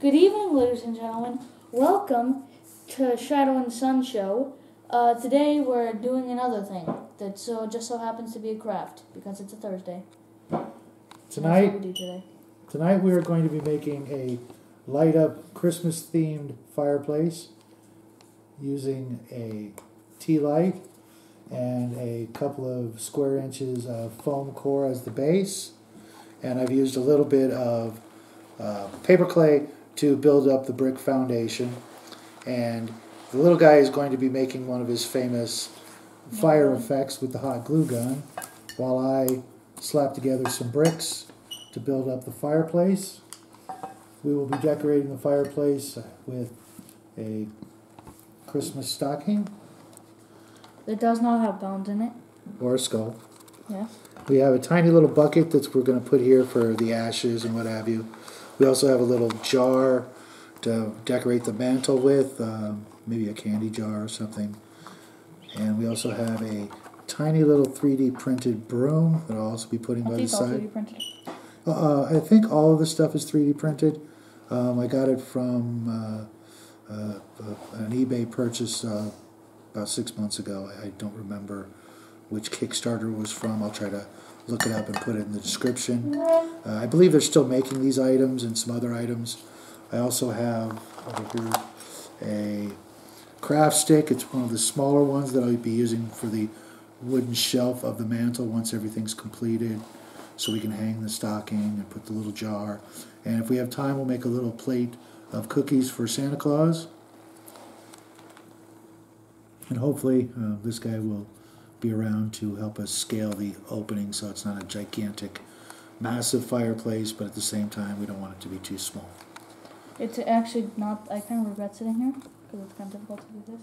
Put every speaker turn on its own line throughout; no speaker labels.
Good evening, ladies and gentlemen. Welcome to Shadow and Sun Show. Today we're doing another thing that just so happens to be a craft because it's a Thursday.
Tonight,
That's what we do today.
Tonight we are going to be making a light-up Christmas-themed fireplace using a tea light and a couple of square inches of foam core as the base. And I've used a little bit of paper clay to build up the brick foundation. And the little guy is going to be making one of his famous fire effects with the hot glue gun while I slap together some bricks to build up the fireplace. We will be decorating the fireplace with a Christmas stocking.
It does not have bones in it.
Or a skull.
Yeah.
We have a tiny little bucket that we're going to put here for the ashes and what have you. We also have a little jar to decorate the mantle with, maybe a candy jar or something. And we also have a tiny little 3D printed broom that I'll also be putting by the side.
3D printed.
I think all of this stuff is 3D printed. I got it from an eBay purchase about 6 months ago. I don't remember which Kickstarter it was from. I'll try to look it up and put it in the description. I believe they're still making these items and some other items. I also have over here a craft stick. It's one of the smaller ones that I'll be using for the wooden shelf of the mantle once everything's completed, so we can hang the stocking and put the little jar. And if we have time, we'll make a little plate of cookies for Santa Claus. And hopefully this guy will be around to help us scale the opening so it's not a gigantic, massive fireplace, but at the same time we don't want it to be too small.
It's actually not, I kind of regret sitting here because it's kind of difficult to do this.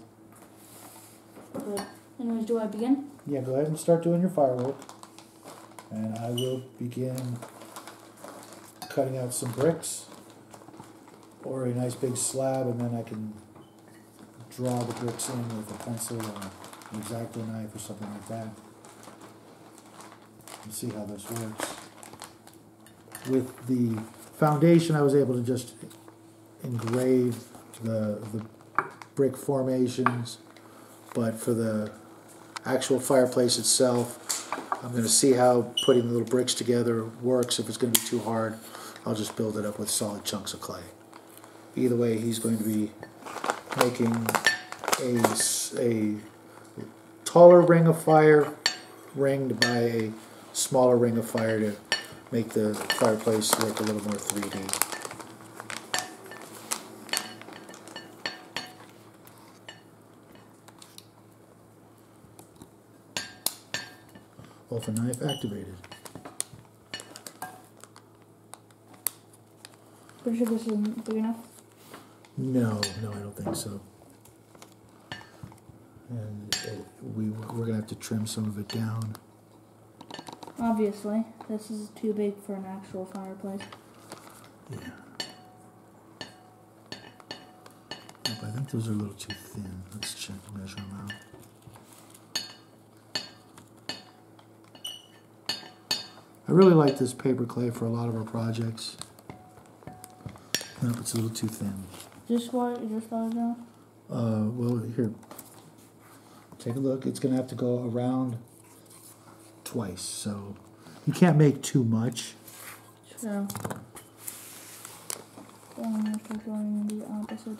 But anyways, do I begin?
Yeah, go ahead and start doing your firework. And I will begin cutting out some bricks or a nice big slab, and then I can draw the bricks in with a pencil or an X-Acto knife or something like that. We'll see how this works. With the foundation, I was able to just engrave the brick formations, but for the actual fireplace itself, I'm going to see how putting the little bricks together works. If it's going to be too hard, I'll just build it up with solid chunks of clay. Either way, he's going to be making a taller ring of fire ringed by a smaller ring of fire to make the fireplace look a little more 3D. Open knife activated.
Pretty sure this isn't big enough.
No, I don't think so. And we're going to have to trim some of it down.
Obviously, this is too big for an actual fireplace.
Yeah. Nope, I think those are a little too thin. Let's check, measure them out. I really like this paper clay for a lot of our projects. Nope, it's a little too thin.
Just what you just thought it down?
Well, here. Take a look. It's going to have to go around twice, so you can't make too much.
Sure. Going the opposite.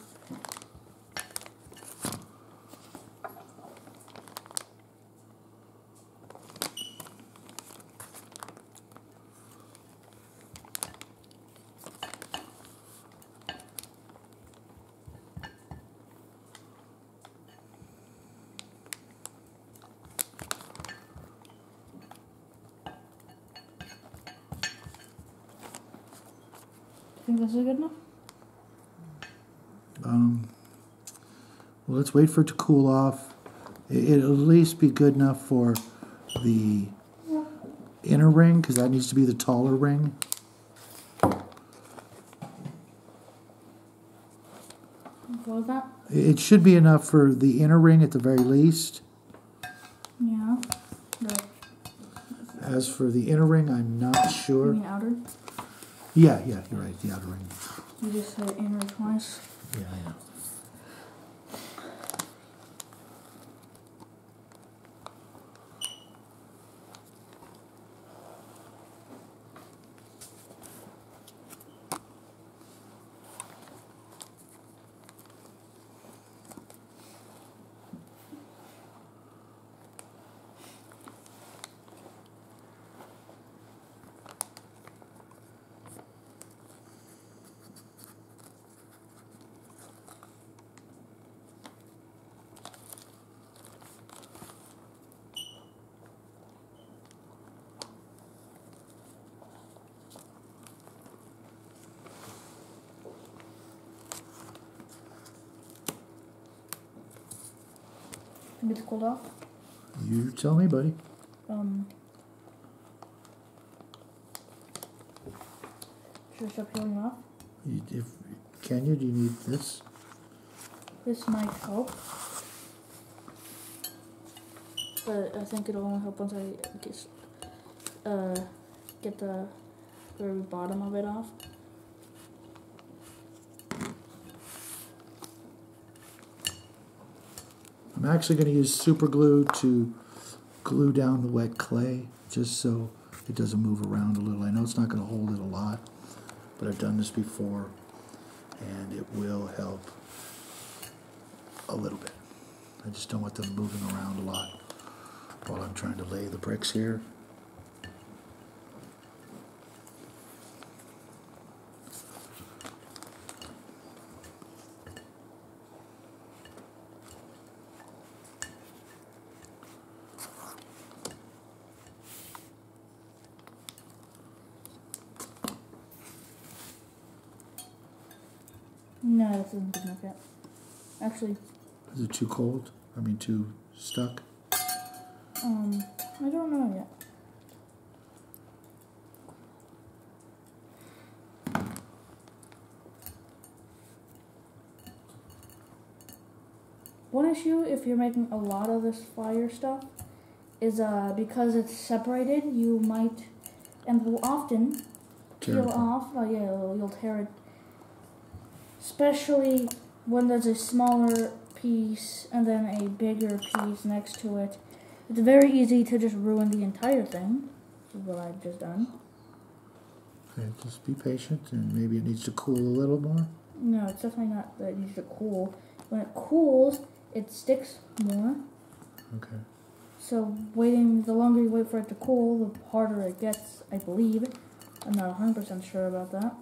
Think this is good enough?
Well, let's wait for it to cool off. It'll at least be good enough for the inner ring, because that needs to be the taller ring.
What was that?
It should be enough for the inner ring at the very least.
Yeah. Right.
As for the inner ring, I'm not sure.
You mean outer?
Yeah, you're right, the outer ring.
You just said inner twice.
Yeah, I know.
Think it's cooled off?
You tell me, buddy.
Should I start peeling off?
Can you? Do you need this?
This might help. But I think it'll only help once I get the very bottom of it off.
I'm actually going to use super glue to glue down the wet clay, just so it doesn't move around a little. I know it's not going to hold it a lot, but I've done this before, and it will help a little bit. I just don't want them moving around a lot while I'm trying to lay the bricks here.
No, this isn't good enough yet. Actually,
Is it too cold? I mean, too stuck?
I don't know yet. One issue if you're making a lot of this fire stuff is because it's separated, you might and will often peel off. Oh yeah, you'll tear it. Especially when there's a smaller piece and then a bigger piece next to it. It's very easy to just ruin the entire thing, which is what I've just done.
Okay, just be patient, and maybe it needs to cool a little more.
No, it's definitely not that it needs to cool. When it cools, it sticks more.
Okay.
So the longer you wait for it to cool, the harder it gets, I believe. I'm not 100% sure about that.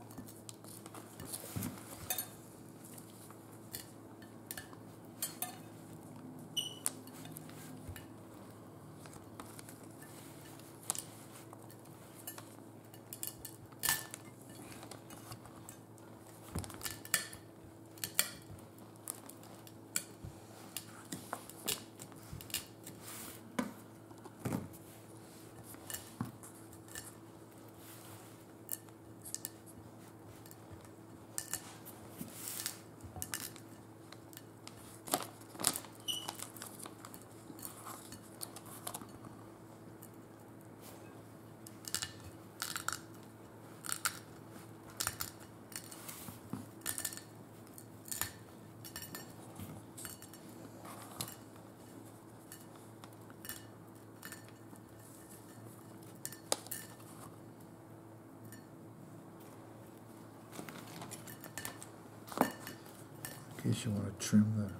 In case you want to trim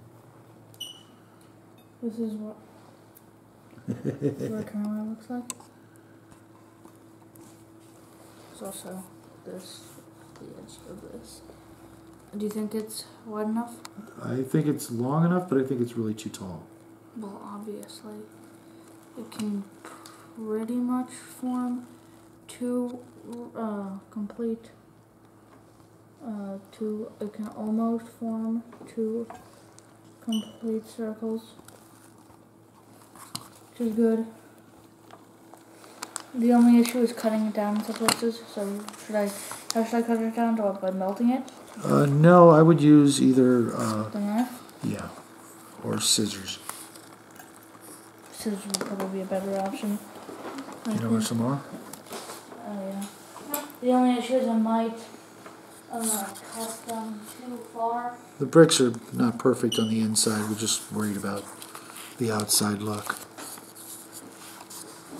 This is what it kind of looks like. There's also the edge of this. Do you think it's wide enough?
I think it's long enough, but I think it's really too tall.
Well, obviously, it can pretty much form two complete. It can almost form two complete circles, which is good. The only issue is cutting it down in some places. So how should I cut it down? By melting it?
No, I would use either
The knife?
yeah, or scissors.
Scissors would probably be a better option.
You know where some are?
Oh yeah. The only issue is I might cut them too far.
The bricks are not perfect on the inside. We're just worried about the outside look.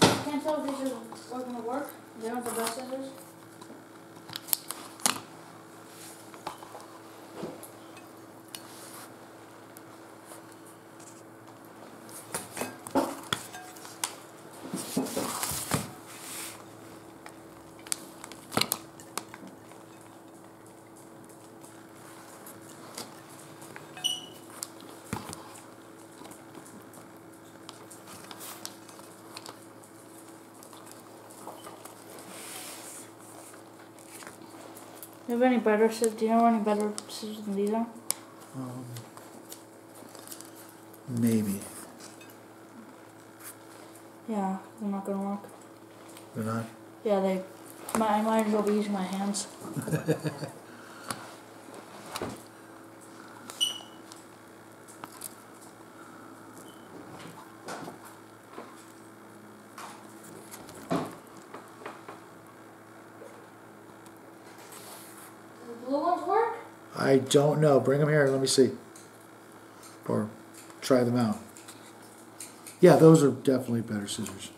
Can't tell if these are going to work. They aren't the best scissors. Do you have any better scissors? Do you know any better scissors than these are?
Maybe.
Yeah, they're not gonna work.
They're not?
Yeah, I might as well be using my hands. The blue ones work?
I don't know. Bring them here. Let me see. Or try them out. Yeah, those are definitely better scissors.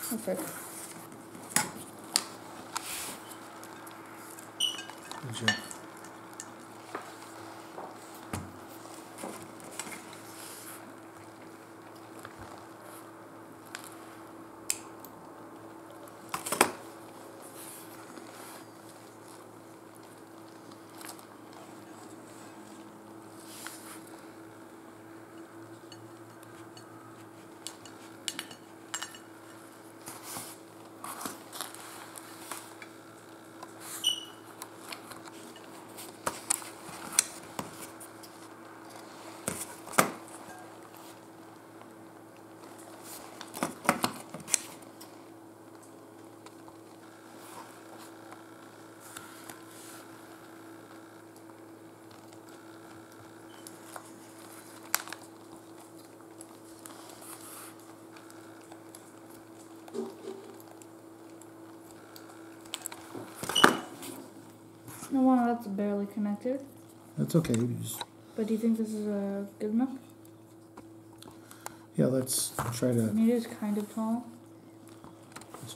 Perfect.
Good job.
No, wow, that's barely connected.
That's okay. You just,
But do you think this is good enough?
yeah, let's try
I
to
mean, it is kind of tall.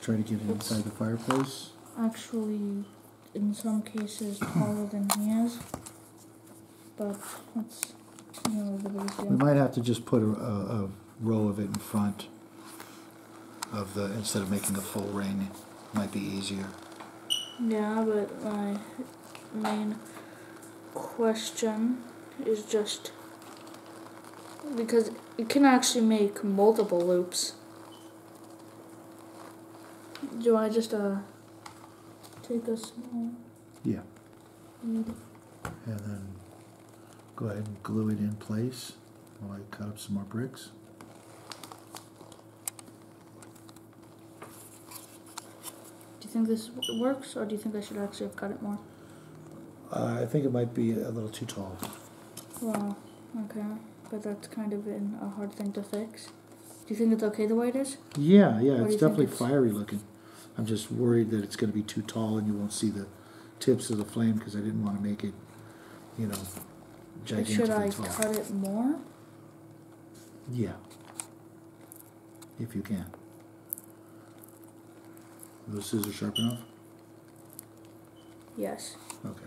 get it inside the fireplace.
Actually, in some cases, taller than he is. But that's the biggest
We
deal.
might have to just put a row of it in front of the, instead of making a full ring. Might be easier.
Yeah, but my main question is just because it can actually make multiple loops. Do I just take a small
Yeah.
bead?
And then go ahead and glue it in place while I cut up some more bricks.
Do you think this works, or do you think I should actually have cut it more?
I think it might be a little too tall.
Well, okay, but that's kind of been a hard thing to fix. Do you think it's okay the way it is?
Yeah,
Or do
it's
you think
definitely
it's-
fiery looking. I'm just worried that it's going to be too tall and you won't see the tips of the flame because I didn't want to make it, gigantically
Should I
tall.
cut it more?
Yeah, if you can. Are those scissors sharp enough?
Yes.
Okay.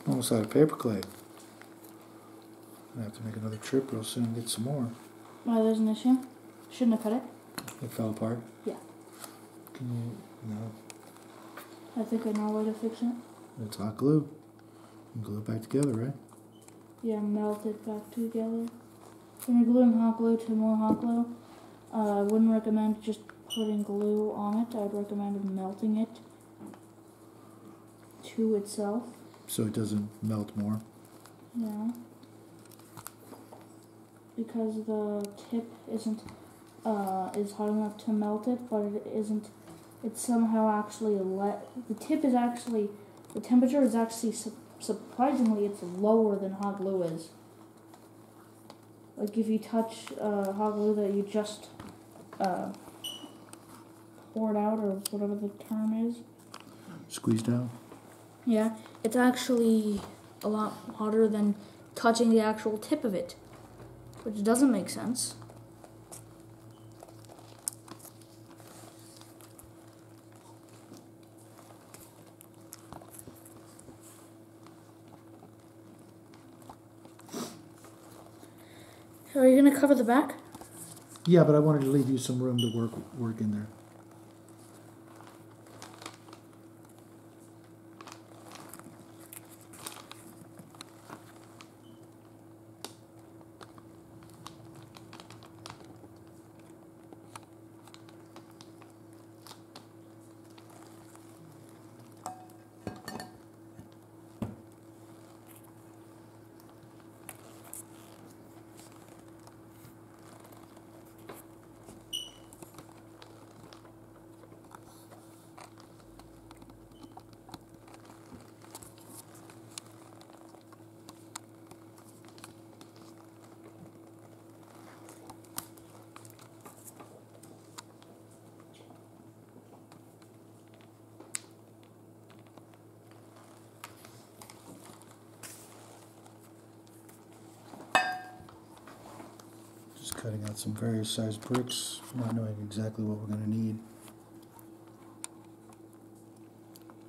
Almost out of paper clay. I have to make another trip real soon and get some more.
Why, there's an issue? Shouldn't have cut it?
It fell apart.
Yeah.
Can you? No.
I think I know a way to fix it.
It's hot glue. You can glue it back together, right?
Yeah, melt it back together. When you're gluing hot glue to more hot glue, I wouldn't recommend just putting glue on it, I would recommend melting it to itself.
So it doesn't melt more?
Yeah. Because the tip isn't is hot enough to melt it, but it isn't. It's somehow actually the tip is actually, the temperature is actually surprisingly it's lower than hot glue is. Like if you touch hot glue that you just poured out, or whatever the term is.
Squeezed out?
Yeah, it's actually a lot hotter than touching the actual tip of it, which doesn't make sense. Are you going to cover the back?
Yeah, but I wanted to leave you some room to work in there. Cutting out some various sized bricks, not knowing exactly what we're going to need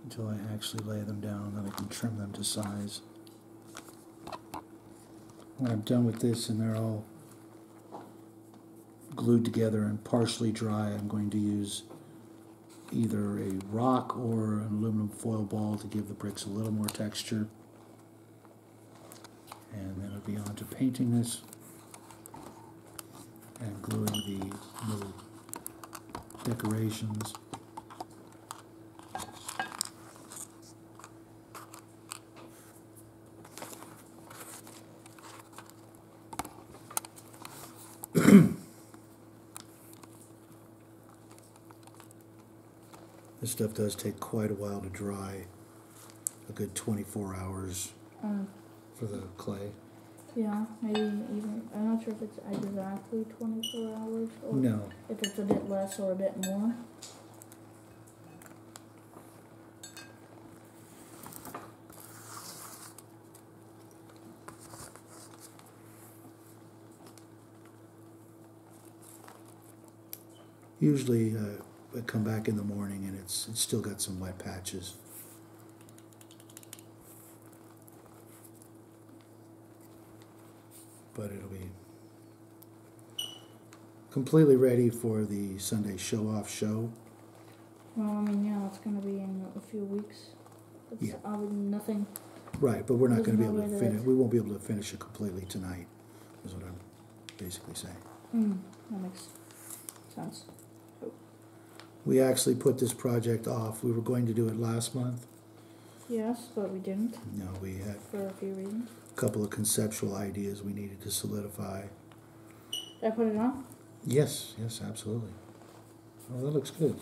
until I actually lay them down, then I can trim them to size. When I'm done with this and they're all glued together and partially dry, I'm going to use either a rock or an aluminum foil ball to give the bricks a little more texture. And then it'll be on to painting this and gluing the little decorations. This stuff does take quite a while to dry, a good 24 hours for the clay.
Yeah, maybe even, I'm not sure if it's exactly 24 hours, or
No.
if it's a bit less or a bit more.
Usually I come back in the morning and it's still got some wet patches. But it'll be completely ready for the Sunday show-off show.
Well, I mean, yeah, it's going to be in a few weeks. It's
Yeah.
Nothing.
Right, but we're not going to be
There's no
able to
way that
finish. We won't be able to finish it completely tonight, is what I'm basically saying.
That makes sense.
We actually put this project off. We were going to do it last month.
Yes, but we didn't,
No, we had
for a few reasons.
a couple of conceptual ideas we needed to solidify.
Did I put it on?
Yes, absolutely. Well, that looks good.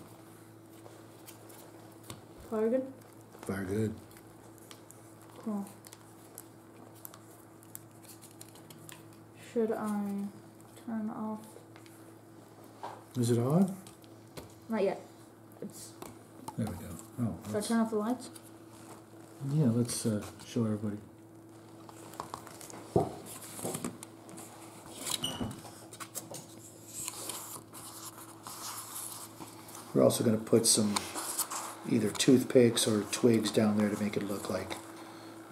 Fire good?
Very good.
Cool. Should I turn off?
Is it on?
Not yet. It's.
There we go. Oh,
Should I turn off the lights?
yeah, let's show everybody. We're also going to put some either toothpicks or twigs down there to make it look like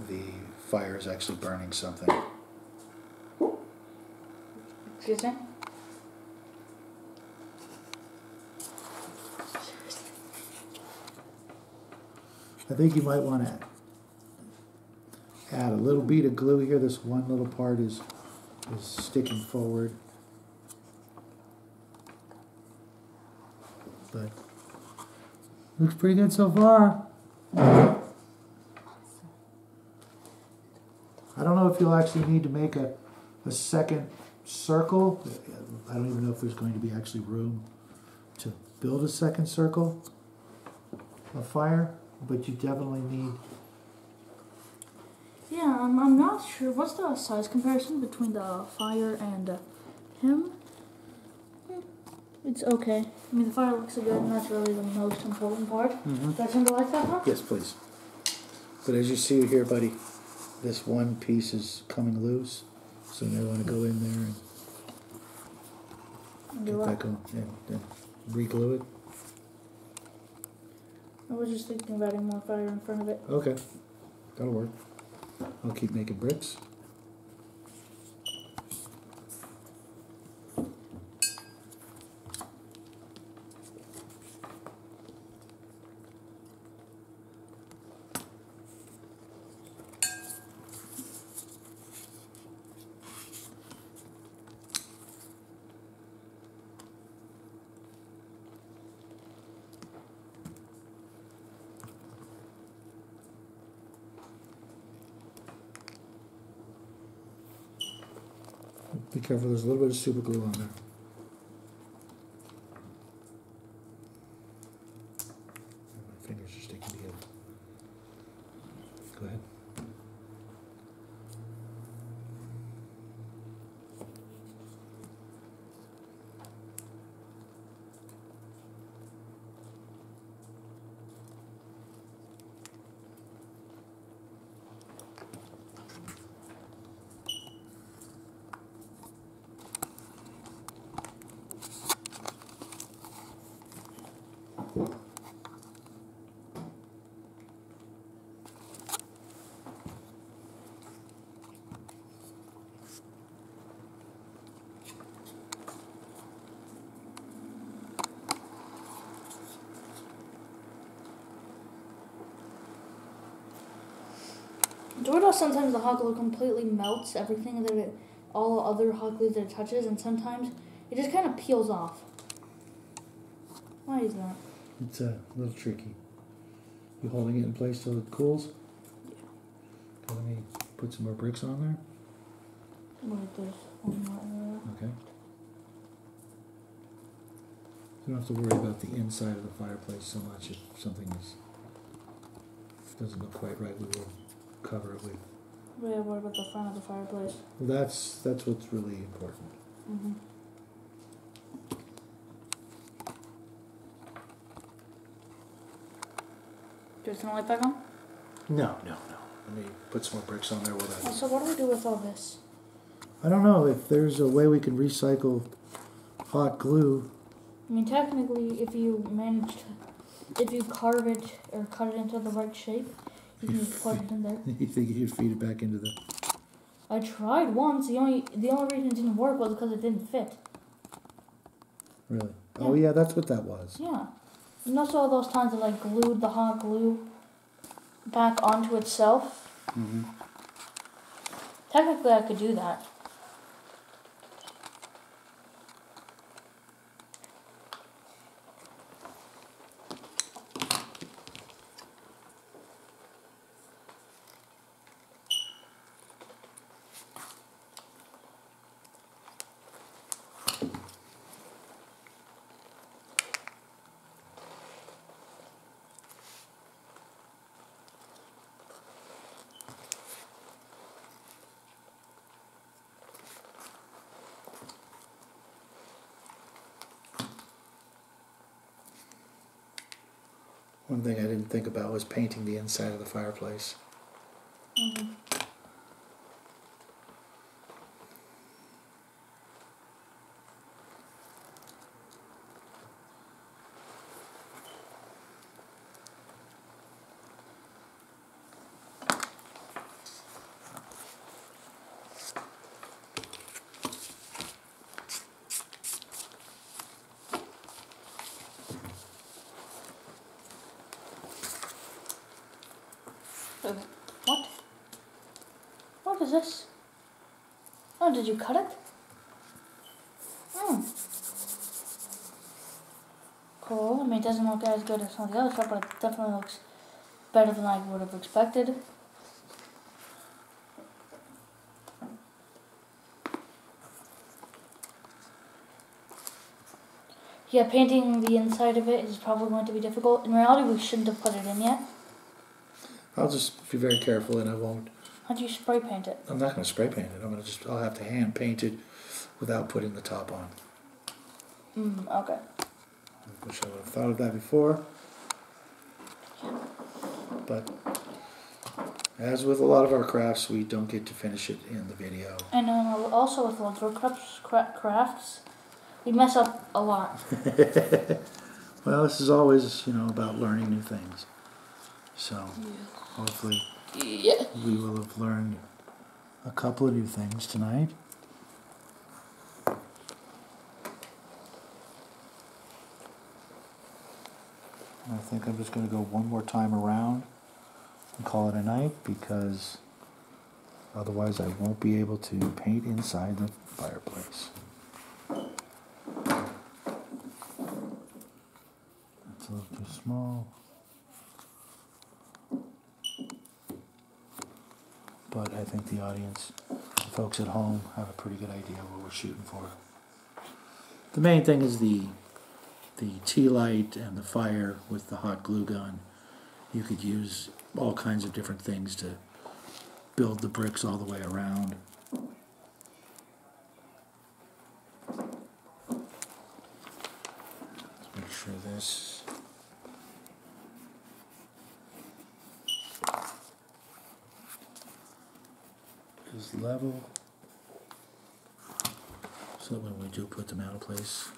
the fire is actually burning something.
Excuse me?
I think you might want to add a little bead of glue here. This one little part is sticking forward. but looks pretty good so far. I don't know if you'll actually need to make a second circle. I don't even know if there's going to be actually room to build a second circle of fire, but you definitely need.
Yeah, I'm not sure. What's the size comparison between the fire and him? It's okay. I mean, the fire looks good, and that's really the most important part.
Mm-hmm.
Do I turn the lights back on?
Yes, please. But as you see here, buddy, this one piece is coming loose, so you want to go in there and get that going and re-glue it.
I was just thinking of adding more fire in front of it.
Okay, that'll work. I'll keep making bricks. Be careful, there's a little bit of super glue on there. My fingers are sticking together. Go ahead.
Dorito, sometimes the hot glue completely melts everything that all other hot glue that it touches, and sometimes it just kind of peels off. Why is that?
It's a little tricky. You holding it in place till it cools? Yeah. Let me put some more bricks on there.
Wait, there's one more in
Okay. You don't have to worry about the inside of the fireplace so much. If something doesn't look quite right, we will cover it with.
Yeah, what about the front of the fireplace?
Well, that's what's really important.
Mm-hmm. Do I turn the light back on?
No. Let me put some more bricks on there with that.
So what do we do with all this?
I don't know if there's a way we can recycle hot glue.
I mean, technically, if you carve it or cut it into the right shape, you can just plug it in there.
You think you'd feed it back into the...
I tried once. The only reason it didn't work was because it didn't fit.
Really?
Yeah.
Oh yeah, that's what that was.
Yeah. And that's all those times that glued the hot glue back onto itself.
Mm-hmm.
Technically, I could do that.
One thing I didn't think about was painting the inside of the fireplace.
Mm-hmm. What? What is this? Oh, did you cut it? Oh. Cool, mean, it doesn't look as good as some of the other stuff, but it definitely looks better than I would have expected. Yeah, painting the inside of it is probably going to be difficult. In reality, we shouldn't have put it in yet.
I'll just be very careful, and I won't.
How'd you spray paint it?
I'm not going to spray paint it. I'll have to hand paint it without putting the top on.
Okay.
I wish I would have thought of that before. But as with a lot of our crafts, we don't get to finish it in the video.
And also with lots of crafts, we mess up a lot.
Well, this is always, about learning new things. So, hopefully, we will have learned a couple of new things tonight. I think I'm just going to go one more time around and call it a night, because otherwise I won't be able to paint inside the fireplace. That's a little too small. But I think the audience, the folks at home, have a pretty good idea what we're shooting for. The main thing is the tea light and the fire with the hot glue gun. You could use all kinds of different things to build the bricks all the way around. Let's make sure this is level, so that when we do put them out of place,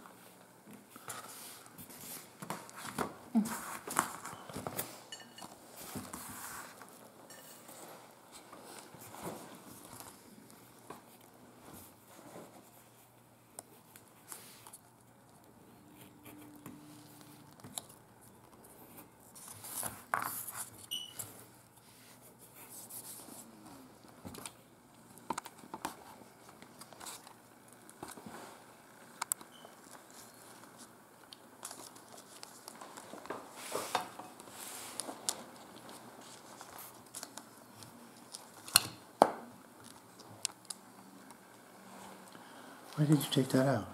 why did you take that out?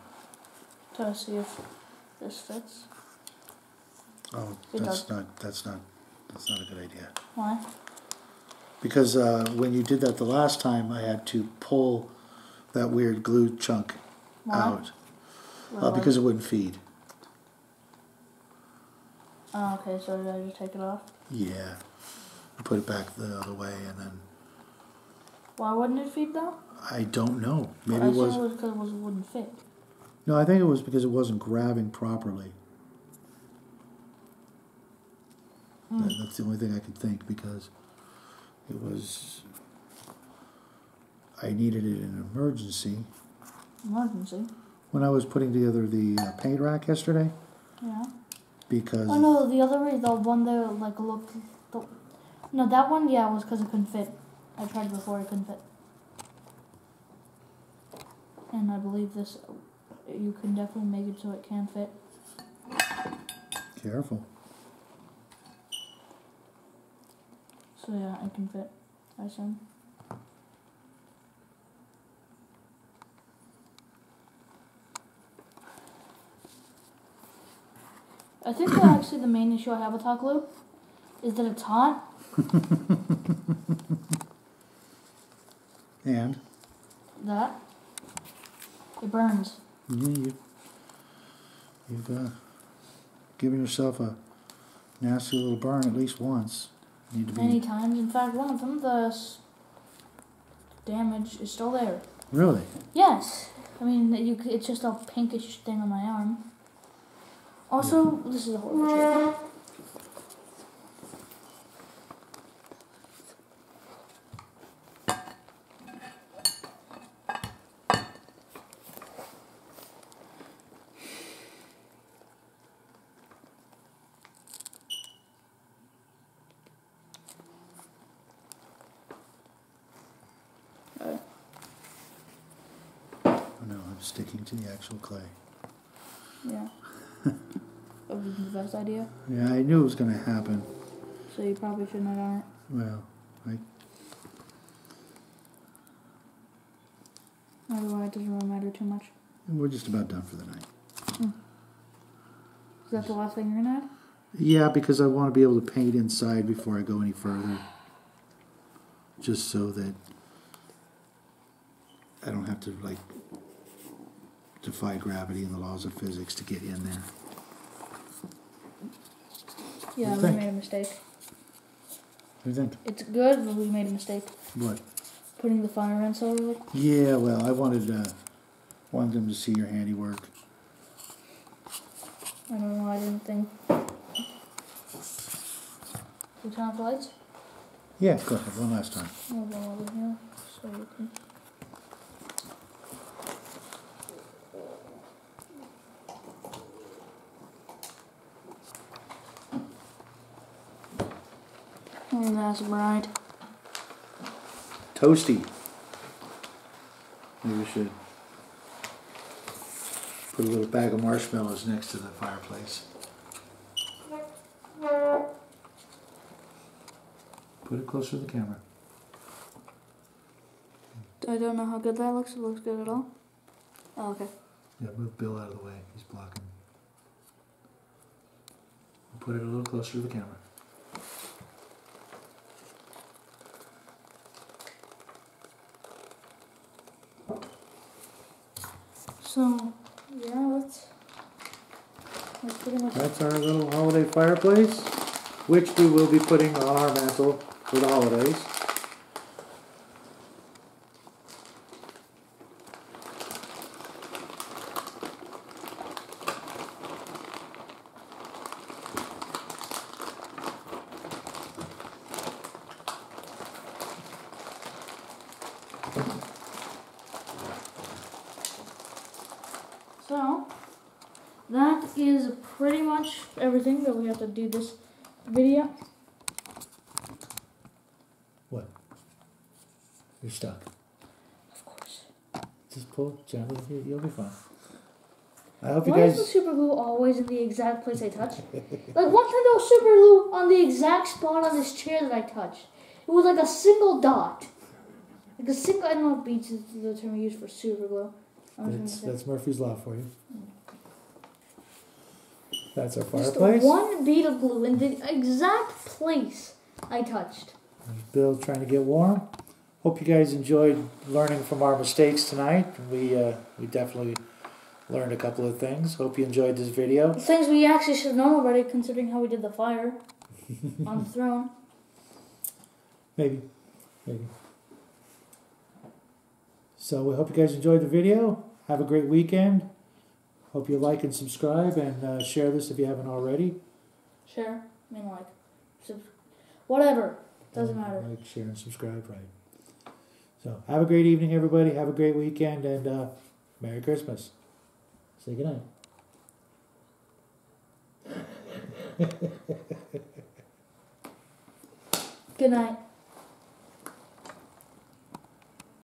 To see if this fits.
Oh, that's not a good idea.
Why?
Because when you did that the last time, I had to pull that weird glue chunk out. Because it wouldn't feed.
Oh, okay, so did I just take it off?
Yeah. Put it back the other way, and then...
Why wouldn't it feed though?
I don't know. Maybe
I
it was...
think it was because it wouldn't fit.
No, I think it was because it wasn't grabbing properly. That's the only thing I could think, because it was... I needed it in an emergency.
Emergency?
When I was putting together the paint rack yesterday.
Yeah.
Because...
Oh no, the other way, the one that like looked... No, that one, yeah, was because it couldn't fit. I tried before, it couldn't fit. And I believe this, you can definitely make it so it can fit.
Careful.
So yeah, it can fit, I assume. I think that actually the main issue I have with hot glue is that it's hot.
And?
That? It burns.
Yeah, you've given yourself a nasty little burn at least once. Need to be...
Many times. In fact, one of them, the damage is still there.
Really?
Yes. I mean, it's just a pinkish thing on my arm. Also, this is a horrible trick.
No, I'm sticking to the actual clay.
Yeah. the best idea.
Yeah, I knew it was going to happen.
So you probably shouldn't have done it.
Well,
Otherwise, it doesn't really matter too much.
we're just about done for the night.
Is that the last thing you're gonna add?
Yeah, because I want to be able to paint inside before I go any further. Just so that I don't have to, like, defy gravity and the laws of physics to get in there.
Yeah, we made a mistake.
What do you think?
It's good, but we made a mistake.
What?
Putting the fire in so early.
Yeah, well, I wanted them to see your handiwork.
I don't know, I didn't think. You turn off the lights?
Yeah, go ahead, one last time.
I'll go over here so you can. Oh, that's bright.
Toasty. Maybe we should put a little bag of marshmallows next to the fireplace. Put it closer to the camera.
I don't know how good that looks. It looks good at all. Oh, okay.
Yeah, move Bill out of the way. He's blocking. Put it a little closer to the camera.
So, yeah, that's pretty much.
That's our little holiday fireplace, which we will be putting on our mantle for the holidays.
So, that is pretty much everything that we have to do this video.
What? You're stuck.
Of course.
Just pull gently. You'll be fine. I hope
Why
you
is the
guys.
super glue always in the exact place I touch? Like one time there was super glue on the exact spot on this chair that I touched. It was like a single dot. Like a single, I don't know if beads is the term we use for super glue.
That's Murphy's Law for you. That's our
Just
fireplace.
one bead of glue in the exact place I touched.
Bill trying to get warm. Hope you guys enjoyed learning from our mistakes tonight. We definitely learned a couple of things. Hope you enjoyed this video.
Things we actually should have known already, considering how we did the fire on the throne.
Maybe. So we hope you guys enjoyed the video. Have a great weekend. Hope you like and subscribe and share this if you haven't already.
Share, I mean like, whatever, doesn't matter.
Like, share, and subscribe, right. So have a great evening, everybody. Have a great weekend, and Merry Christmas. Say goodnight.
Good night.